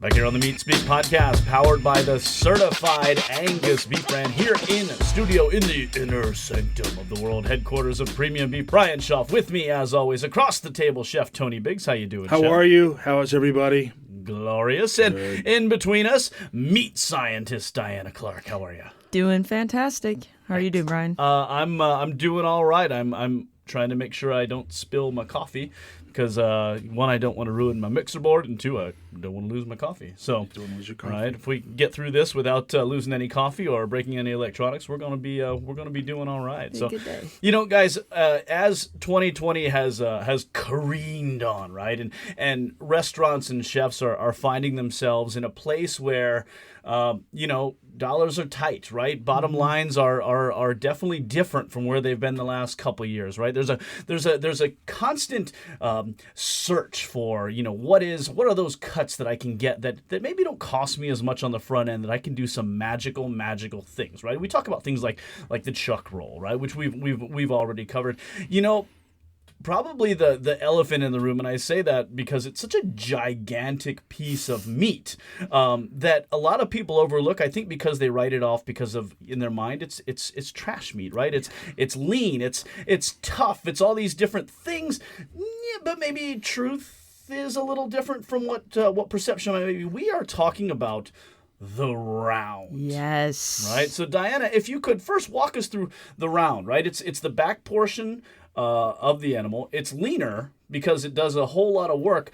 Back here on the Meat Speak podcast, powered by the certified Angus beef brand, here in studio in the inner sanctum of the world headquarters of premium beef. Bryan Schaff with me, as always, across the table, Chef Tony Biggs. How you doing, How Chef? are you? How is everybody? Glorious. And in between us, meat scientist Diana Clark. How are you? Doing fantastic. How are you doing, Bryan? I'm doing all right. I'm trying to make sure I don't spill my coffee because one, I don't want to ruin my mixer board, and two, I don't want to lose my coffee. So, Don't lose your coffee. right, if we get through this without losing any coffee or breaking any electronics, we're gonna be doing all right. So, good day. you know, guys, as 2020 has careened on, right, and restaurants and chefs are finding themselves in a place where dollars are tight, right? Bottom lines are definitely different from where they've been the last couple of years, right? There's a constant search for, what are those cuts that I can get that maybe don't cost me as much on the front end, that I can do some magical things, right? We talk about things like the chuck roll, right? Which we've already covered. Probably the elephant in the room, and I say that because it's such a gigantic piece of meat that a lot of people overlook. I think because they write it off because of, in their mind, it's trash meat, right? It's lean, it's tough, it's all these different things. Yeah, but maybe truth is a little different from what perception maybe. We are talking about the round. Yes. Right. So Diana, if you could first walk us through the round, right? It's the back portion of the animal. It's leaner because it does a whole lot of work.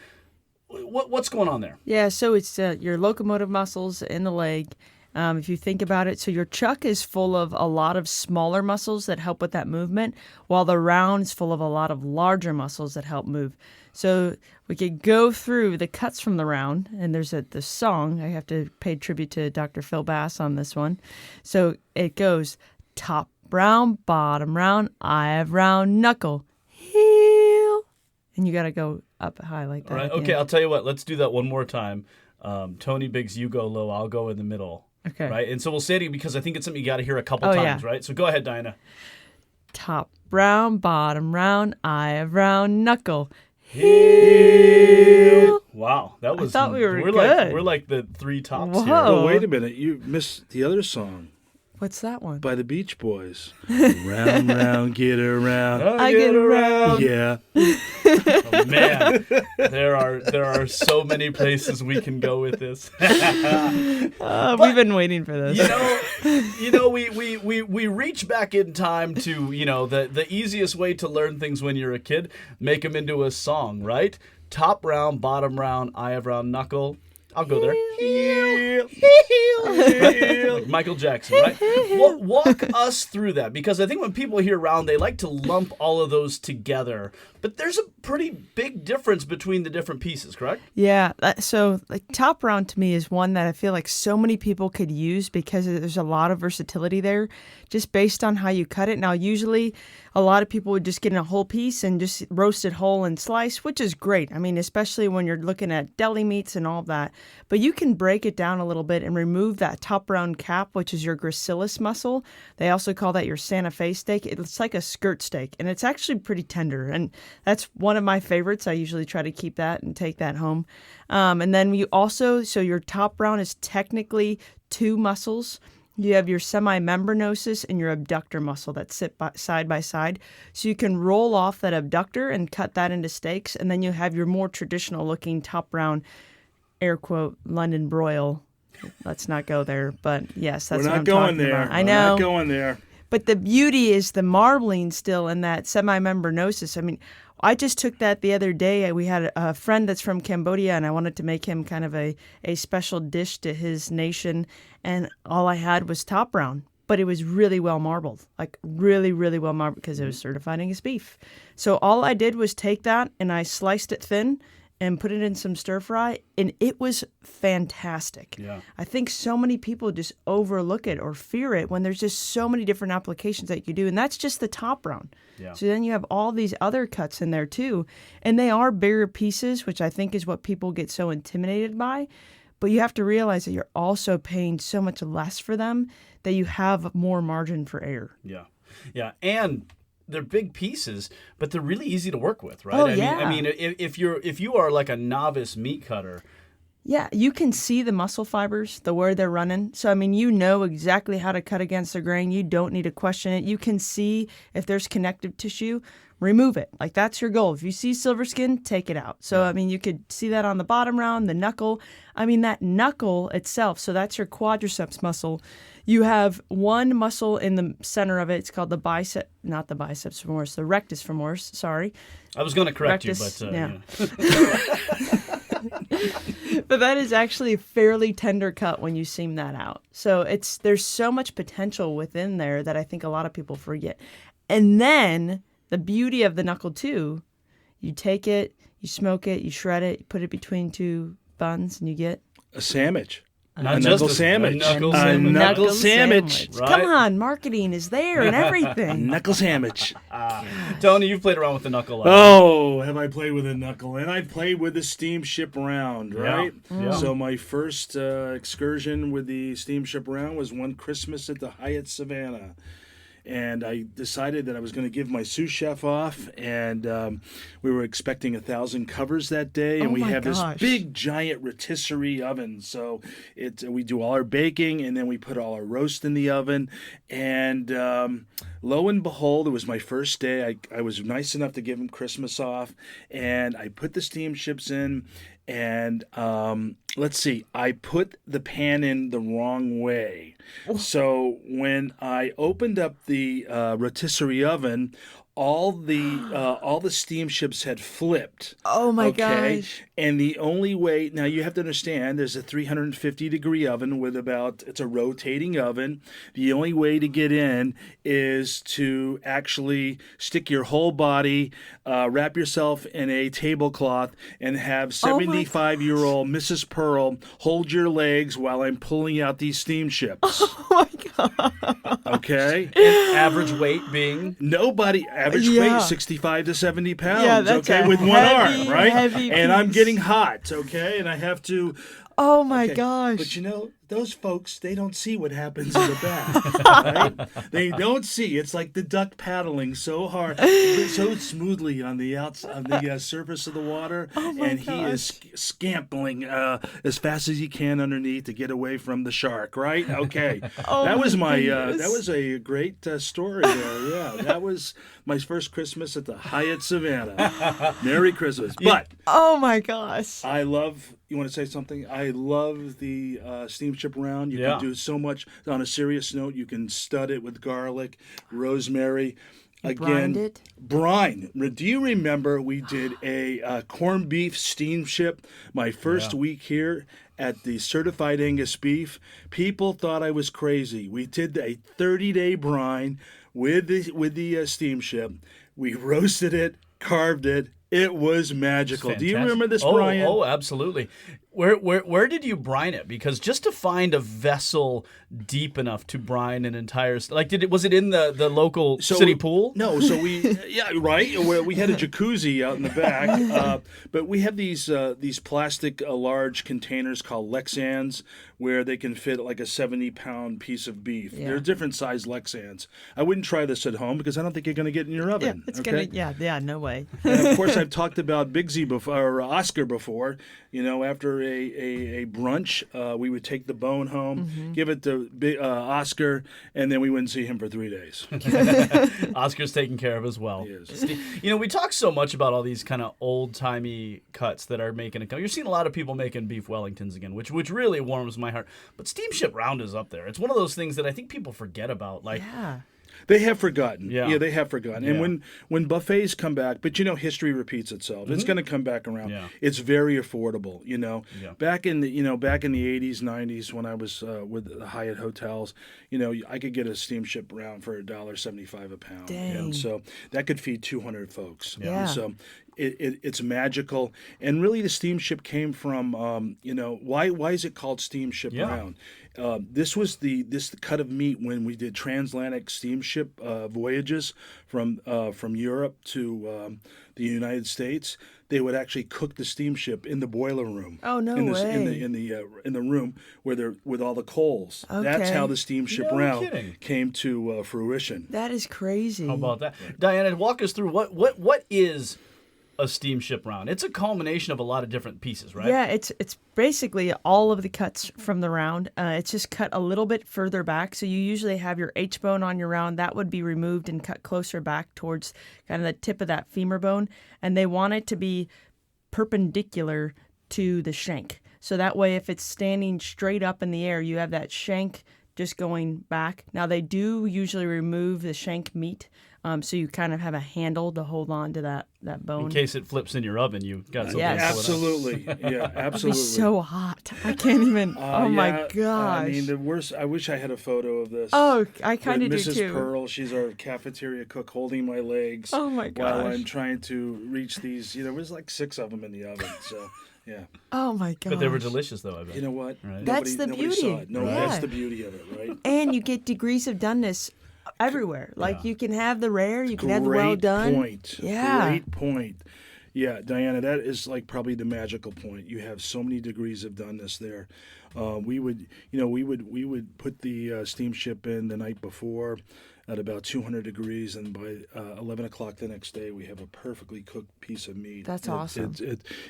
What's going on there? Yeah, so it's your locomotive muscles in the leg. If you think about it, so your chuck is full of a lot of smaller muscles that help with that movement, while the round is full of a lot of larger muscles that help move. So we could go through the cuts from the round, and there's the song. I have to pay tribute to Dr. Phil Bass on this one. So it goes top round, bottom round, eye of round, knuckle, heel. And you got to go up high like that. All right. Okay, I'll tell you what. Let's do that one more time. Tony Biggs, you go low. I'll go in the middle. Okay. Right? And so we'll say it because I think it's something you got to hear a couple times, right? So go ahead, Diana. Top round, bottom round, eye of round, knuckle, heel. Wow, that was. I thought we were good. good. We're like the three tops Whoa. here. Oh, wait a minute. You missed the other song What's that one? by the Beach Boys. Round, round, get around. I get around. Yeah. Oh, man, there are so many places we can go with this. We've been waiting for this. We reach back in time to the easiest way to learn things when you're a kid, make them into a song, right? Top round, bottom round, eye of round, knuckle. I'll go there. Heel. Like Michael Jackson, right? Walk us through that, because I think when people hear round, they like to lump all of those together. But there's a pretty big difference between the different pieces, correct? Yeah. So like top round to me is one that I feel like so many people could use because there's a lot of versatility there just based on how you cut it. Now, usually a lot of people would just get in a whole piece and just roast it whole and slice, which is great. I mean, especially when you're looking at deli meats and all that. But you can break it down a little bit and remove that top round cap, which is your gracilis muscle. They also call that your Santa Fe steak. It's like a skirt steak, and it's actually pretty tender. And that's one of my favorites. I usually try to keep that and take that home. And then so your top round is technically two muscles. You have your semimembranosus and your abductor muscle that sit side by side. So you can roll off that abductor and cut that into steaks. And then you have your more traditional looking top round, air quote, London broil. Let's not go there. But yes, that's what I'm talking about. I know. We're not going there. But the beauty is the marbling still in that semimembranosus. I mean, I just took that the other day. We had a friend that's from Cambodia, and I wanted to make him kind of a special dish to his nation. And all I had was top round, but it was really well marbled, like really, really well marbled because it was certified Angus beef. So all I did was take that and I sliced it thin and put it in some stir fry, and it was fantastic. Yeah. I think so many people just overlook it or fear it when there's just so many different applications that you do, and that's just the top round. Yeah. So then you have all these other cuts in there too, and they are bigger pieces, which I think is what people get so intimidated by. But you have to realize that you're also paying so much less for them that you have more margin for error. Yeah. Yeah. And they're big pieces, but they're really easy to work with, right? Oh, I yeah. mean, if you are like a novice meat cutter, Yeah, you can see the muscle fibers, the where they're running. So, I mean, you know exactly how to cut against the grain. You don't need to question it. You can see if there's connective tissue, remove it. Like, that's your goal. If you see silver skin, take it out. So, I mean, you could see that on the bottom round, the knuckle. I mean, that knuckle itself, so that's your quadriceps muscle. You have one muscle in the center of it. It's called the bicep, not the biceps femoris, the rectus femoris, sorry. I was going to correct Rectus, you, but yeah. yeah. But that is actually a fairly tender cut when you seam that out. So there's so much potential within there that I think a lot of people forget. And then the beauty of the knuckle too, you take it, you smoke it, you shred it, you put it between two buns, and you get A sandwich. Not A just knuckle a sandwich. knuckle A sandwich. knuckle sandwich. Right. Come on, marketing is there and everything. Knuckle sandwich. Tony, you've played around with the knuckle. Oh, have I played with a knuckle? And I played with the steamship round, right? Yeah. So my first excursion with the steamship round was one Christmas at the Hyatt Savannah. And I decided that I was going to give my sous chef off, and we were expecting 1,000 covers that day, and Oh we my have gosh. this big giant rotisserie oven. So we do all our baking, and then we put all our roast in the oven. And lo and behold, it was my first day. I was nice enough to give him Christmas off, and I put the steamships in. And let's see, I put the pan in the wrong way. So when I opened up the rotisserie oven, all the steamships had flipped. Oh my Okay, gosh. and the only way now you have to understand there's a 350-degree oven with it's a rotating oven. The only way to get in is to actually stick your whole body, wrap yourself in a tablecloth, and have 75-year-old Mrs. Pearl hold your legs while I'm pulling out these steamships. Oh my god. Okay. Average weight being Average Yeah. weight 65 to 70 pounds. Yeah, that's okay, a with one heavy, arm, right? heavy And I'm piece. getting hot, okay, and I have to. Oh my Okay. gosh. But you know, those folks, they don't see what happens in the back, right? They don't see. It's like the duck paddling so hard, so smoothly on the surface of the water, and he is scampling as fast as he can underneath to get away from the shark, right? Okay, Oh that was my my goodness. that was a great story there. Yeah, that was my first Christmas at the Hyatt Savannah. Merry Christmas, but. Oh my gosh. I love. You want to say something? I love the steamship round. You Yeah. can do so much. On a serious note, you can stud it with garlic, rosemary. Brined it? Brine. Do you remember we did a corned beef steamship my first week here at the Certified Angus Beef? People thought I was crazy. We did a 30-day brine with the steamship. We roasted it, carved it. It was magical. Do you fantastic. remember this, Oh, Bryan? Oh, absolutely. Where did you brine it? Because just to find a vessel deep enough to brine an entire was it in the local city pool? No, so we right. We had a jacuzzi out in the back, but we have these plastic large containers called Lexans where they can fit like a 70-pound piece of beef. Yeah. They're different size Lexans. I wouldn't try this at home because I don't think you're going to get in your Yeah, oven. it's okay? gonna no way. And of course, I've talked about Bigsy before, or Oscar before. You know, after a brunch, we would take the bone home, give it to Oscar, and then we wouldn't see him for 3 days. Oscar's taken care of as well. He is. You know, we talk so much about all these kind of old-timey cuts that are making a come. You're seeing a lot of people making beef Wellingtons again, which really warms my heart. But steamship round is up there. It's one of those things that I think people forget about. Like, Yeah. They have forgotten. Yeah. They have forgotten. Yeah. And when buffets come back, but you know, history repeats itself. It's going to come back around. Yeah. It's very affordable. You know, Yeah. back in the 80s, 90s, when I was with the Hyatt hotels, you know, I could get a steamship round for $1.75 a pound. Dang. And so that could feed 200 folks. Yeah. And so it's magical. And really, the steamship came from why is it called steamship Yeah. round? This was the cut of meat when we did transatlantic steamship voyages from Europe to the United States. They would actually cook the steamship in the boiler room. Oh, no way. In the room where they're with all the coals. That's Okay. how the steamship No round kidding. came to fruition. That is crazy. how about that? Diana, walk us through what is a steamship round? It's a culmination of a lot of different pieces, right? Yeah, it's basically all of the cuts from the round. It's just cut a little bit further back. So you usually have your H bone on your round. That would be removed and cut closer back towards kind of the tip of that femur bone. And they want it to be perpendicular to the shank. So that way, if it's standing straight up in the air, you have that shank just going back. Now, they do usually remove the shank meat, so you kind of have a handle to hold on to that bone. In case it flips in your oven, you got something Yes. to pull it up. Absolutely. Yeah, It'd absolutely. be so hot. I can't even. Oh my Yeah, gosh. I mean, the worst. I wish I had a photo of this. Oh, I kind of With do Mrs. too. Pearl, she's our cafeteria cook, holding my legs. Oh my While gosh. I'm trying to reach these. There was like 6 of them in the oven. So yeah. Oh my gosh. But they were delicious, though, I bet. You know what? Right. That's the nobody beauty. Saw it. No, Right. that's the beauty of it, right? And you get degrees of doneness everywhere. Like you can have the rare, you can have the well done. Point. Yeah. Great point. Yeah, Diana, that is like probably the magical point. You have so many degrees of doneness there. We would put the steamship in the night before at about 200 degrees, and by 11 o'clock the next day, we have a perfectly cooked piece of meat. That's awesome.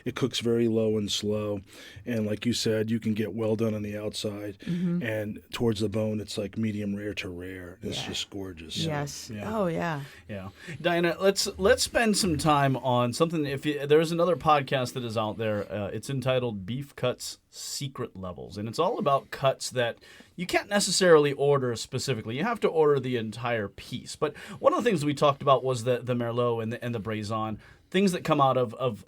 It cooks very low and slow, and like you said, you can get well done on the outside, and towards the bone, it's like medium rare to rare. It's just gorgeous. Yes. Yeah. Oh yeah. Yeah, Diana, let's spend some time on something. There's another podcast that is out there. It's entitled "Beef Cuts Secret Levels," and it's all about cuts that you can't necessarily order specifically. You have to order the entire piece. But one of the things we talked about was the Merlot and the Brayson, things that come out of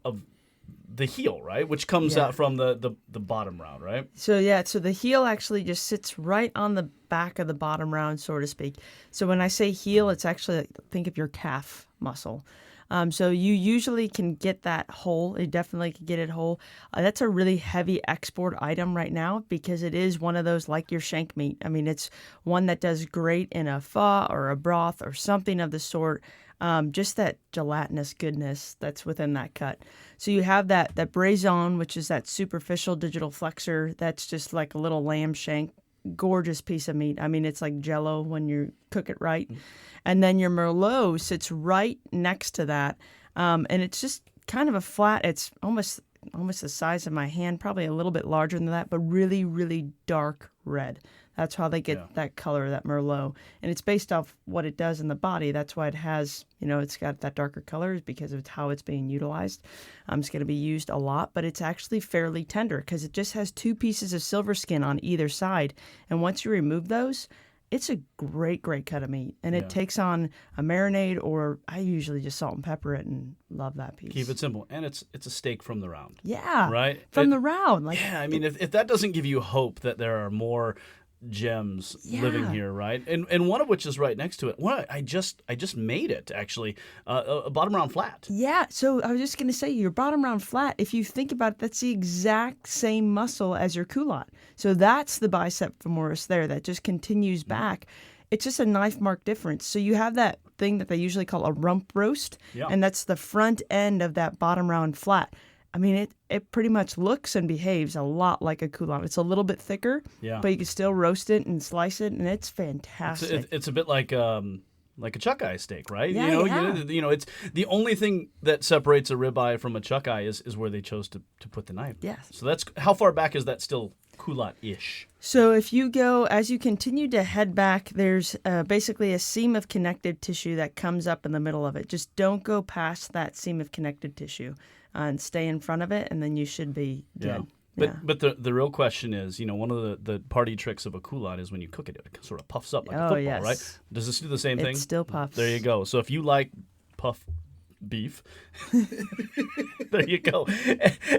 the heel, right? Which comes out from the bottom round, right? So the heel actually just sits right on the back of the bottom round, so to speak. So when I say heel, it's actually, think of your calf muscle. So you usually can get that whole. You definitely can get it whole. That's a really heavy export item right now because it is one of those like your shank meat. I mean, it's one that does great in a pho or a broth or something of the sort. Just that gelatinous goodness that's within that cut. So you have that Brayson, which is that superficial digital flexor. That's just like a little lamb shank. Gorgeous piece of meat. I mean, it's like Jell-O when you cook it right. And then your Merlot sits right next to that, and it's just kind of a flat. It's almost the size of my hand, probably a little bit larger than that, but really, really dark red. That's how they get that color, that Merlot. And it's based off what it does in the body. That's why it has, it's got that darker color is because of how it's being utilized. It's going to be used a lot, but it's actually fairly tender because it just has 2 pieces of silver skin on either side. And once you remove those, it's a great, great cut of meat. And it takes on a marinade, or I usually just salt and pepper it and love that piece. Keep it simple. And it's a steak from the round. Yeah. Right? From the round. Yeah, I mean, if that doesn't give you hope that there are more gems living here, right? And one of which is right next to it. I just made it, actually, a bottom round flat. Yeah, so I was just going to say, your bottom round flat, if you think about it, that's the exact same muscle as your culotte. So that's the bicep femoris there that just continues back. It's just a knife mark difference. So you have that thing that they usually call a rump roast, and that's the front end of that bottom round flat. I mean, it pretty much looks and behaves a lot like a culotte. It's a little bit thicker, but you can still roast it and slice it, and it's fantastic. It's a bit like a chuck eye steak, right? Yeah, It's the only thing that separates a ribeye from a chuck eye is where they chose to put the knife. Yes. So that's how far back is that still culotte-ish? So if you go, as you continue to head back, there's basically a seam of connective tissue that comes up in the middle of it. Just don't go past that seam of connective tissue and stay in front of it, and then you should be good. But the real question is, one of the party tricks of a culotte is when you cook it, it sort of puffs up like a football, right? Does this do the same thing? It still puffs. There you go. So if you like puff beef, there you go.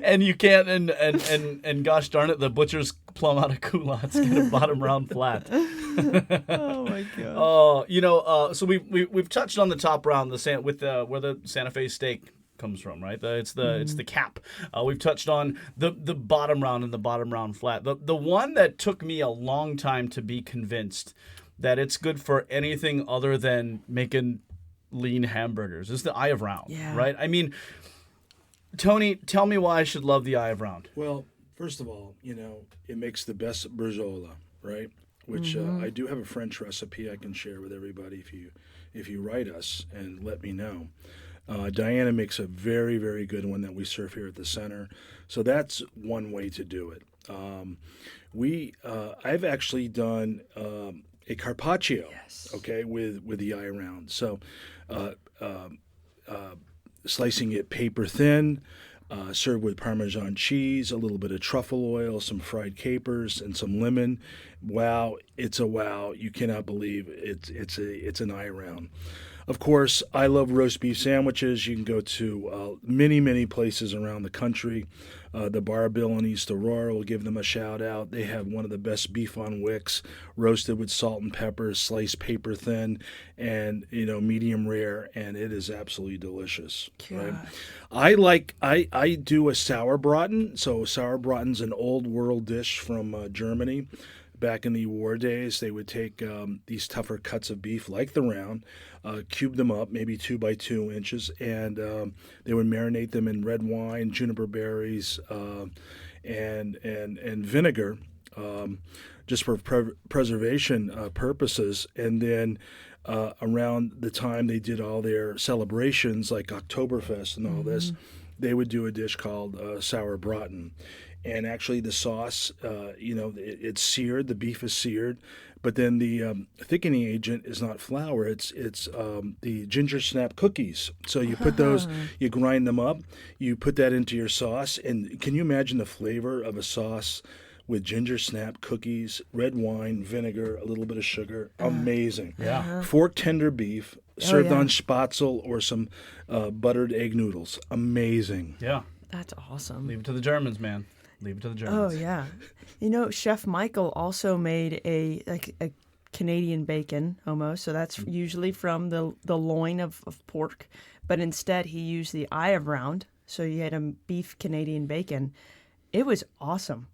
And you can't, and gosh darn it, the butcher's plumb out of culottes get a bottom round flat. Oh my god. So we've touched on the top round, where the Santa Fe steak comes from, right? It's the cap. We've touched on the bottom round and the bottom round flat. The one that took me a long time to be convinced that it's good for anything other than making lean hamburgers is the eye of round, right? I mean, Tony, tell me why I should love the eye of round. Well, first of all, it makes the best bresaola, right? Which I do have a French recipe I can share with everybody if you write us and let me know. Diana makes a very, very good one that we serve here at the center. So that's one way to do it. I've actually done a carpaccio, okay, with the eye round. So slicing it paper thin, served with Parmesan cheese, a little bit of truffle oil, some fried capers, and some lemon. Wow, it's a wow! You cannot believe it's an eye round. Of course, I love roast beef sandwiches. You can go to many places around the country. The Bar Bill in East Aurora will give them a shout out. They have one of the best beef on wicks, roasted with salt and pepper, sliced paper thin, and medium rare, and it is absolutely delicious. Right? I do a sauerbraten. So sauerbraten's an old world dish from Germany. Back in the war days, they would take these tougher cuts of beef, like the round, cube them up, maybe 2 by 2 inches, and they would marinate them in red wine, juniper berries, and vinegar, just for preservation purposes. And then around the time they did all their celebrations, like Oktoberfest and all this, they would do a dish called sauerbraten. And actually, the sauce, it's seared. The beef is seared, but then the thickening agent is not flour. It's the ginger snap cookies. So you put those, you grind them up, you put that into your sauce, and can you imagine the flavor of a sauce with ginger snap cookies, red wine, vinegar, a little bit of sugar? Amazing. Yeah. Fork tender beef served on spatzel or some buttered egg noodles. Amazing. Yeah. That's awesome. Leave it to the Germans, man. Leave it to the Germans. Oh yeah, Chef Michael also made a Canadian bacon almost. So that's usually from the loin of pork, but instead he used the eye of round. So you had a beef Canadian bacon. It was awesome.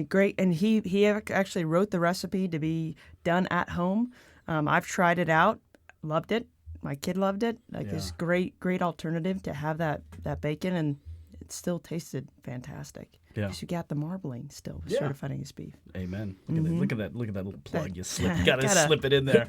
Great, and he actually wrote the recipe to be done at home. I've tried it out, loved it. My kid loved it. It's great alternative to have that bacon, and it still tasted fantastic. Yeah. Because you got the marbling still, certifying his beef. Amen. Look at that little plug you slip. You gotta slip it in there.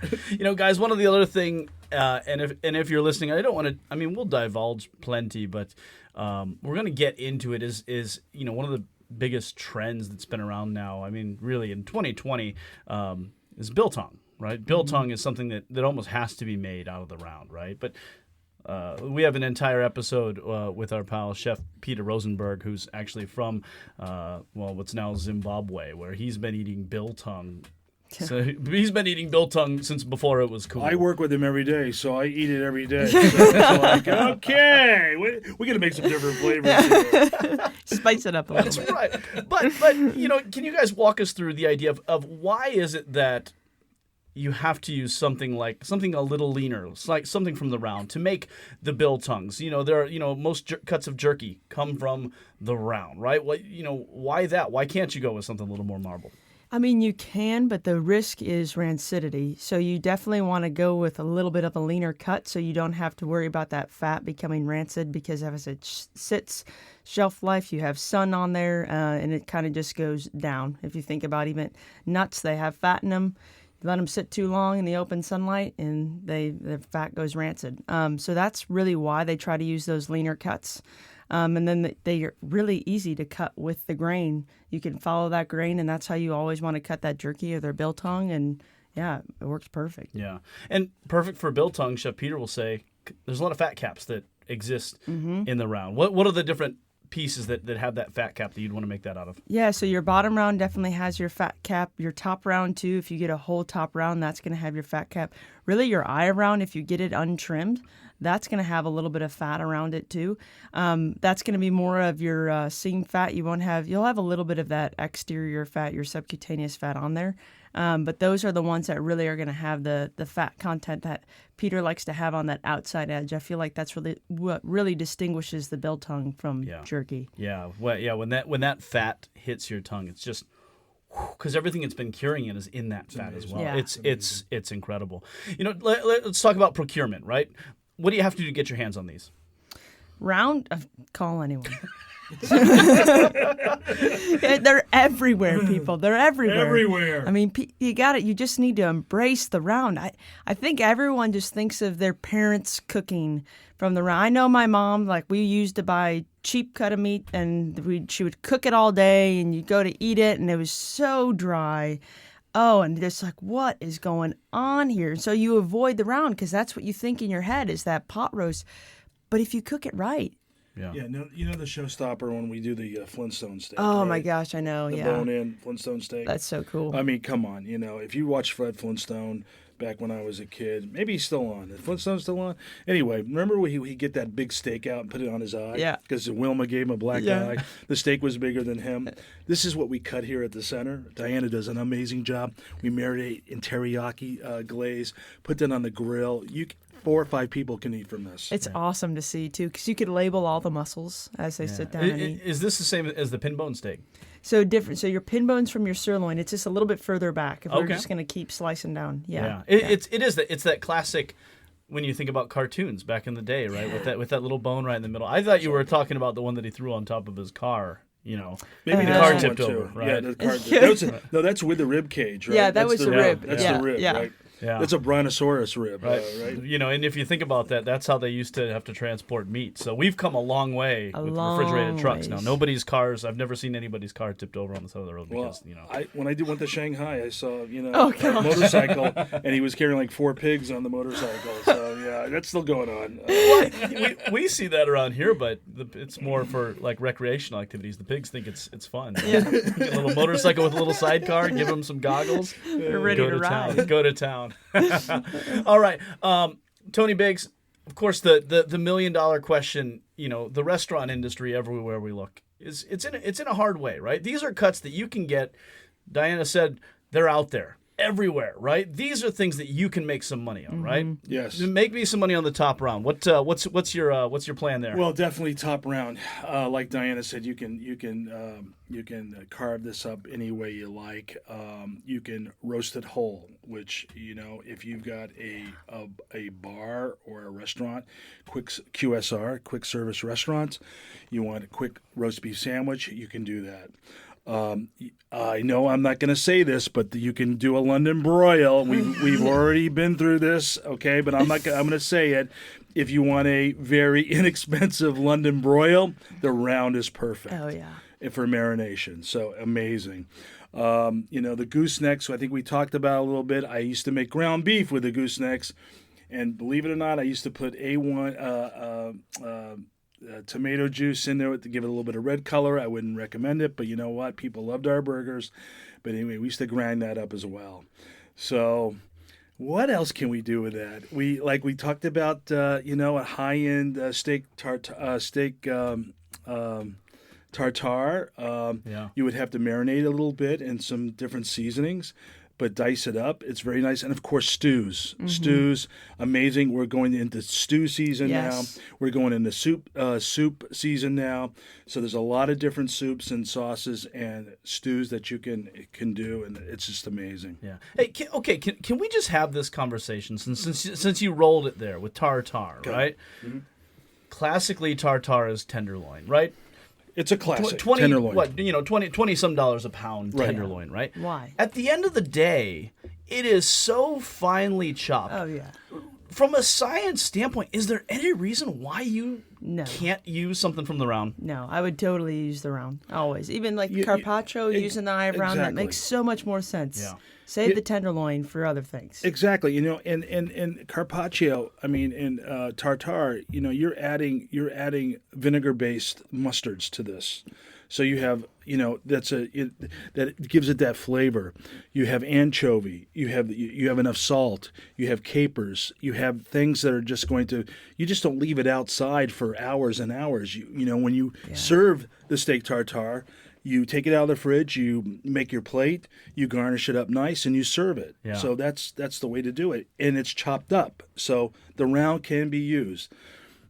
Guys, one of the other thing, and if you're listening, I don't want to. I mean, we'll divulge plenty, but we're gonna get into it. Is one of the biggest trends that's been around now. I mean, really in 2020, is biltong. Right, biltong is something that almost has to be made out of the round. Right, but. We have an entire episode with our pal Chef Peter Rosenberg, who's actually from what's now Zimbabwe, where he's been eating biltong. So he's been eating biltong since before it was cool. I work with him every day, so I eat it every day. So it's like, okay, we got to make some different flavors here. Spice it up a little bit. That's right. But can you guys walk us through the idea of why is it that you have to use something a little leaner, like something from the round, to make the biltongs? Most cuts of jerky come from the round, right? Well, why that? Why can't you go with something a little more marbled? I mean, you can, but the risk is rancidity. So you definitely want to go with a little bit of a leaner cut, so you don't have to worry about that fat becoming rancid, because as it sits shelf life, you have sun on there, and it kind of just goes down. If you think about even nuts, they have fat in them. Let them sit too long in the open sunlight, and the fat goes rancid. So that's really why they try to use those leaner cuts. And then they are really easy to cut with the grain. You can follow that grain, and that's how you always want to cut that jerky or their biltong. And yeah, it works perfect. Yeah, and perfect for biltong. Chef Peter will say there's a lot of fat caps that exist in the round. What are the different pieces that have that fat cap that you'd want to make that out of? Yeah, so your bottom round definitely has your fat cap. Your top round too, if you get a whole top round, that's going to have your fat cap. Really, your eye round, if you get it untrimmed, that's going to have a little bit of fat around it too. That's going to be more of your seam fat. You'll have a little bit of that exterior fat, your subcutaneous fat on there. But those are the ones that really are going to have the fat content that Peter likes to have on that outside edge. I feel like that's really what really distinguishes the biltong from jerky. Yeah, when that fat hits your tongue, it's just because everything it's been curing in is in that fat as well. Yeah. It's incredible. Let's talk about procurement, right? What do you have to do to get your hands on these? Round, call anyone. They're everywhere, people. They're everywhere. Everywhere. I mean, you got it. You just need to embrace the round. I think everyone just thinks of their parents cooking from the round. I know my mom, like, we used to buy cheap cut of meat, and she would cook it all day, and you'd go to eat it, and it was so dry. Oh, and it's like, what is going on here? So you avoid the round because that's what you think in your head is that pot roast. But if you cook it right. Yeah, no, you know the showstopper when we do the Flintstone steak. Oh, right? my gosh, I know, The yeah. bone-in Flintstone steak. That's so cool. I mean, come on. If you watch Fred Flintstone back when I was a kid, maybe he's still on. Is Flintstone still on? Anyway, remember when he'd get that big steak out and put it on his eye? Yeah. Because Wilma gave him a black Yeah. eye. The steak was bigger than him. This is what we cut here at the center. Diana does an amazing job. We marinate in teriyaki glaze, put that on the grill. 4 or 5 people can eat from this. It's awesome to see, too, because you could label all the muscles as they sit down and eat. Is this the same as the pin bone steak? So different. So your pin bone's from your sirloin. It's just a little bit further back. If we're Okay. just going to keep slicing down. Yeah. It's that classic when you think about cartoons back in the day, right? With that little bone right in the middle. I thought you were talking about the one that he threw on top of his car. Maybe the that's car one tipped too. over, right? Yeah, the car. That's with the rib cage, right? Yeah, that That's was the rib. That's Yeah, the rib, yeah. right? Yeah. That's a brontosaurus rib, Right. right? And if you think about that, that's how they used to have to transport meat. So we've come a long way with refrigerated trucks now. ways. Nobody's cars, I've never seen anybody's car tipped over on the side of the road Well, because, when I went to Shanghai, I saw Oh, a gosh. motorcycle, and he was carrying like 4 pigs on the motorcycle. So yeah, that's still going on. we see that around here, but it's more for like recreational activities. The pigs think it's fun. Yeah. Get a little motorcycle with a little sidecar, give them some goggles. They're ready go to ride. town. Go to town. All right. Tony Biggs, of course, the $1 million question, the restaurant industry everywhere we look, it's in a hard way, right? These are cuts that you can get. Diana said they're out there everywhere, right? These are things that you can make some money on, right? Yes. Make me some money on the top round. What's your plan there? Well, definitely top round. Like Diana said, you can carve this up any way you like. You can roast it whole, which if you've got a bar or a restaurant, quick QSR, quick service restaurants, you want a quick roast beef sandwich, you can do that. I know I'm not going to say this, but you can do a London broil. We've already been through this, okay? But I'm going to say it. If you want a very inexpensive London broil, the round is perfect. Oh, yeah. For marination. So amazing. The goosenecks, I think we talked about a little bit. I used to make ground beef with the goosenecks, and believe it or not, I used to put A1 tomato juice in there to give it a little bit of red color. I wouldn't recommend it, but you know what? People loved our burgers. But anyway, we used to grind that up as well. So what else can we do with that? We talked about a high-end steak tartare. You would have to marinate a little bit in some different seasonings, but dice it up. It's very nice. And, of course, stews. Mm-hmm. Stews, amazing. We're going into stew season Yes. now. We're going into soup season now. So there's a lot of different soups and sauces and stews that you can do, and it's just amazing. Yeah. Hey, can we just have this conversation since you rolled it there with tartare, right? Mm-hmm. Classically, tartare is tenderloin, right? It's a classic 20 tenderloin. What, $20 some dollars a pound Right. tenderloin, right? Why? At the end of the day, it is so finely chopped. Oh, yeah. From a science standpoint, is there any reason why you No. can't use something from the round? No, I would totally use the round. Always. Even like You- carpaccio, using the eye round, that exactly. makes so much more sense. Yeah. Save the tenderloin for other things. Exactly, and carpaccio, in tartare, you're adding vinegar-based mustards to this, so you have that gives it that flavor. You have anchovy, you have enough salt, you have capers, you have things that are just you just don't leave it outside for hours and hours. When you serve the steak tartare, you take it out of the fridge, you make your plate, you garnish it up nice, and you serve it. Yeah. So that's the way to do it. And it's chopped up, so the round can be used.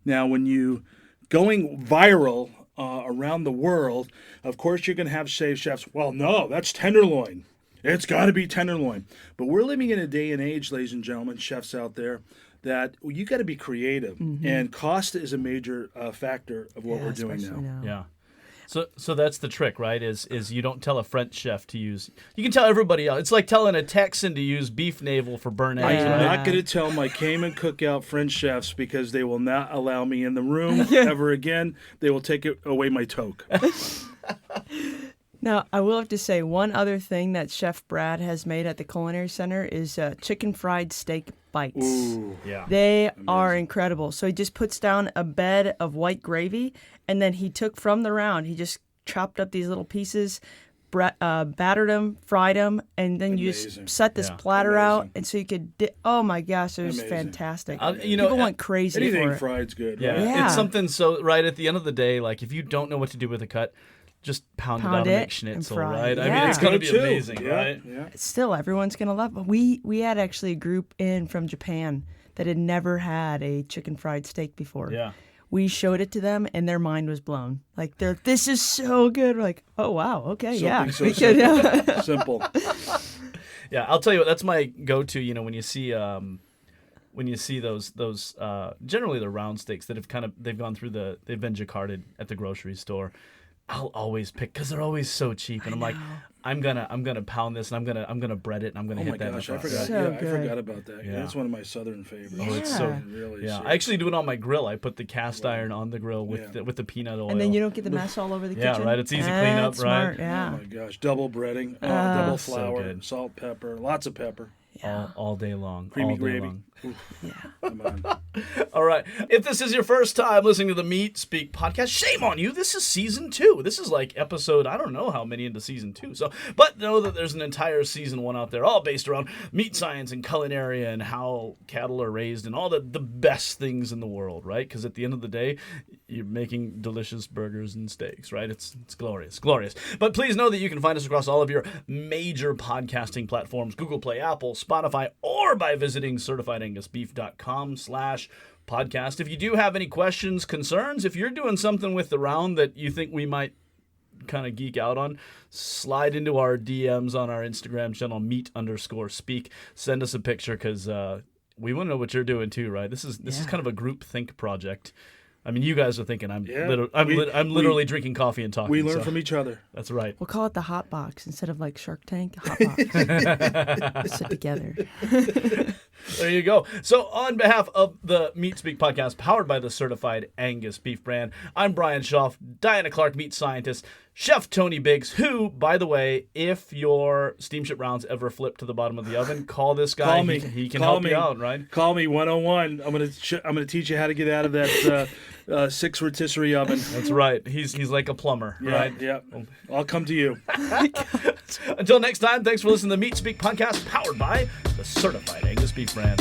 Now, when you going viral around the world, of course you're going to have chefs, well, no, that's tenderloin. It's got to be tenderloin. But we're living in a day and age, ladies and gentlemen, chefs out there, that you got to be creative. And cost is a major factor of what we're doing especially now. Yeah. So that's the trick, right? Is you don't tell a French chef to use. You can tell everybody else. It's like telling a Texan to use beef navel for burnt I ends. am Right? not going to tell my Cayman Cookout French chefs because they will not allow me in the room ever again. They will take away my toque. Now, I will have to say one other thing that Chef Brad has made at the Culinary Center is chicken fried steak bites. Ooh. Yeah. They are incredible. So he just puts down a bed of white gravy, and then he took from the round, he just chopped up these little pieces, battered them, fried them, and then you Amazing. just set this Yeah. platter out, Amazing. and so you could. Oh my gosh, it was Amazing. fantastic. You know, People went crazy Anything for it. fried's good. Yeah. Right? Yeah. It's something so right at the end of the day, like if you don't know what to do with a cut, just pound it out Pound and it make schnitzel, and fry right? it. I mean, Yeah. it's going to be Go to. amazing, Yeah, right? Yeah. Still, everyone's gonna love it. We had actually a group in from Japan that had never had a chicken fried steak before. Yeah. We showed it to them, and their mind was blown. Like, this is so good. We're like, oh wow, okay, yeah, Something so we could. Yeah. Simple. Yeah, I'll tell you what. That's my go-to. You know, when you see those generally the round steaks that have they've gone through they've been jacquarded at the grocery store. I'll always pick because they're always so cheap, and I'm like, I'm gonna pound this, and I'm gonna bread it, and I'm gonna Oh hit my that. gosh, in I the front. forgot. So Yeah, I good. forgot about that. Yeah. That's one of my southern favorites. Oh, it's so Yeah. Really. Yeah, sick. I actually do it on my grill. I put the cast iron on the grill with Yeah. the peanut oil. And then you don't get the mess all over the Yeah, kitchen. right, it's easy cleanup, That's right? Smart, yeah. Oh my gosh, double breading, double so flour, good. salt, pepper, lots of pepper, all day long. creamy all day gravy. long. Yeah. Come on. All right. If this is your first time listening to the Meat Speak podcast, shame on you. This is season 2. This is like episode, I don't know how many into season 2. So, but know that there's an entire season 1 out there, all based around meat science and culinary and how cattle are raised and all the best things in the world, right? Because at the end of the day, you're making delicious burgers and steaks, right? It's glorious, glorious. But please know that you can find us across all of your major podcasting platforms, Google Play, Apple, Spotify, or by visiting certifiedangusbeef.com/podcast. If you do have any questions, concerns, if you're doing something with the round that you think we might kind of geek out on, slide into our DMs on our Instagram channel, meat_speak. Send us a picture because we want to know what you're doing too, right? This is kind of a group think project. I mean, you guys are thinking I'm literally drinking coffee and talking. We learn so from each other. That's right. We'll call it the hot box instead of like Shark Tank. Hot box. Sit together. There you go. So on behalf of the Meat Speak podcast, powered by the Certified Angus Beef brand, I'm Bryan Schaff, Diana Clark, meat scientist, Chef Tony Biggs, who, by the way, if your steamship rounds ever flip to the bottom of the oven, call this guy. Call me. He can Call help me. you out, right? Call me 101. I'm gonna teach you how to get out of that 6 rotisserie oven. That's right. He's like a plumber, Yeah, right? yeah. I'll come to you. Until next time, thanks for listening to the Meat Speak podcast, powered by the Certified Angus Beef brand.